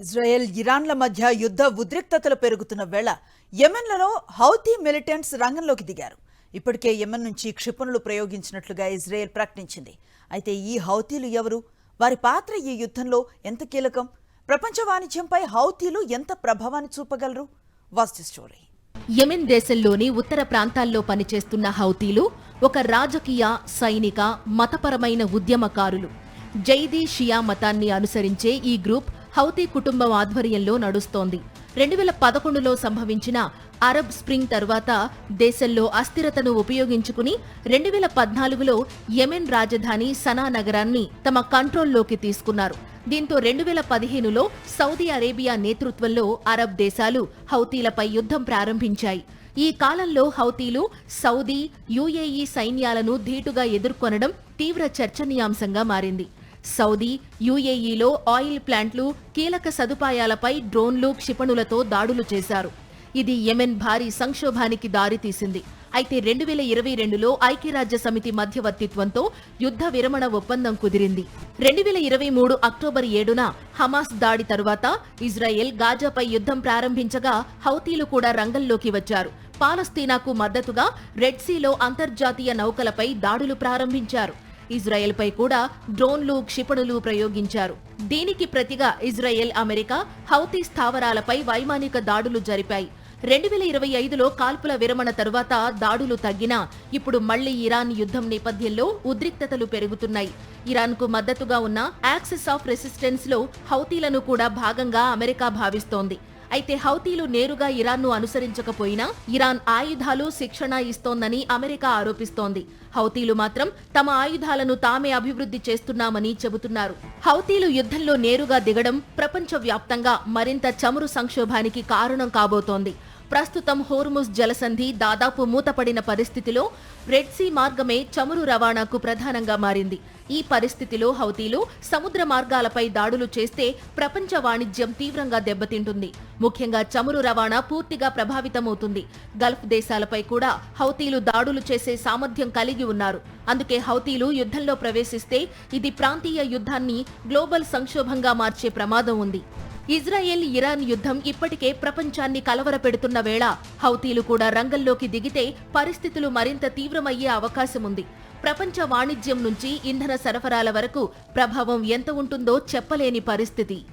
Israel ఇరాన్ల మధ్య యుద్ధ ఉద్రిక్తతలు పెరుగుతున్న వేళ యెమెన్లలో హౌతీ మిలిటెంట్స్ రంగంలోకి దిగారు. ఇప్పటికే యెమెన్ నుంచి క్షిపణులు ప్రయోగించినట్లుగా ఇజ్రాయెల్ ప్రకటించింది. అయితే ఈ హౌతీలు ఎవరు? వారి పాత్ర ఈ యుద్ధంలో ఎంత కీలకం? ప్రపంచ వాణిజ్యంపై హౌతీలు ఎంత ప్రభావాన్ని చూపగలరు? Watch the story. యెమెన్ దేశంలోని ఉత్తర ప్రాంతాల్లో పనిచేస్తున్న హౌతీలు ఒక రాజకీయ, సైనిక, మతపరమైన ఉద్యమకారులు. జైదీ షియా మతాన్ని అనుసరించే ఈ గ్రూప్ హౌతీ కుటుంబం ఆధ్వర్యంలో నడుస్తోంది. 2011లో సంభవించిన అరబ్ స్ప్రింగ్ తర్వాత దేశంలో అస్థిరతను ఉపయోగించుకుని 2014లో యెమెన్ రాజధాని సనా నగరాన్ని తమ కంట్రోల్లోకి తీసుకున్నారు. దీంతో 2015లో సౌదీ అరేబియా నేతృత్వంలో అరబ్ దేశాలు హౌతీలపై యుద్ధం ప్రారంభించాయి. ఈ కాలంలో హౌతీలు సౌదీ, యుఏఈ సైన్యాలను ధీటుగా ఎదుర్కొనడం తీవ్ర చర్చనీయాంశంగా మారింది. సౌదీ, యుఏఈలో ఆయిల్ ప్లాంట్లు, కీలక సదుపాయాలపై డ్రోన్లు, క్షిపణులతో దాడులు చేశారు. ఇది యెమెన్ భారీ సంక్షోభానికి దారితీసింది. అయితే 2022లో ఐక్యరాజ్య సమితి మధ్యవర్తిత్వంతో యుద్ధ విరమణ ఒప్పందం కుదిరింది. 2023 అక్టోబర్ 7న హమాస్ దాడి తరువాత ఇజ్రాయెల్ గాజాపై యుద్ధం ప్రారంభించగా హౌతీలు కూడా రంగంలోకి వచ్చారు. పాలస్తీనాకు మద్దతుగా రెడ్ సీలో అంతర్జాతీయ నౌకలపై దాడులు ప్రారంభించారు. ఇజ్రాయెల్పై కూడా డ్రోన్లు, క్షిపణులు ప్రయోగించారు. దీనికి ప్రతిగా ఇజ్రాయెల్, అమెరికా హౌతీ స్థావరాలపై వైమానిక దాడులు జరిపాయి. 2025లో కాల్పుల విరమణ తరువాత దాడులు తగ్గినా ఇప్పుడు మళ్లీ ఇరాన్ యుద్ధం నేపథ్యంలో ఉద్రిక్తతలు పెరుగుతున్నాయి. ఇరాన్కు మద్దతుగా ఉన్న యాక్సిస్ ఆఫ్ రెసిస్టెన్స్ లో హౌతీలను కూడా భాగంగా అమెరికా భావిస్తోంది. అయితే హౌతీలు నేరుగా ఇరాన్ను అనుసరించకపోయినా ఇరాన్ ఆయుధాలు, శిక్షణ ఇస్తోందని అమెరికా ఆరోపిస్తోంది. హౌతీలు మాత్రం తమ ఆయుధాలను తామే అభివృద్ధి చేస్తున్నామని చెబుతున్నారు. హౌతీలు యుద్ధంలో నేరుగా దిగడం ప్రపంచవ్యాప్తంగా మరింత చమురు సంక్షోభానికి కారణం కాబోతోంది. ప్రస్తుతం హోర్ముజ్ జలసంధి దాదాపు మూతపడిన పరిస్థితిలో రెడ్ సీ మార్గమే చమురు రవాణాకు ప్రధానంగా మారింది. ఈ పరిస్థితిలో హౌతీలు సముద్ర మార్గాలపై దాడులు చేస్తే ప్రపంచ వాణిజ్యం తీవ్రంగా దెబ్బతింటుంది. ముఖ్యంగా చమురు రవాణా పూర్తిగా ప్రభావితమవుతుంది. గల్ఫ్ దేశాలపై కూడా హౌతీలు దాడులు చేసే సామర్థ్యం కలిగి ఉన్నారు. అందుకే హౌతీలు యుద్ధంలో ప్రవేశిస్తే ఇది ప్రాంతీయ యుద్ధాన్ని గ్లోబల్ సంక్షోభంగా మార్చే ప్రమాదం ఉంది. ఇజ్రాయెల్, ఇరాన్ యుద్ధం ఇప్పటికే ప్రపంచాన్ని కలవరపెడుతున్న వేళ హౌతీలు కూడా రంగంలోకి దిగితే పరిస్థితులు మరింత తీవ్రమయ్యే అవకాశముంది. ప్రపంచ వాణిజ్యం నుంచి ఇంధన సరఫరాల వరకు ప్రభావం ఎంత ఉంటుందో చెప్పలేని పరిస్థితి.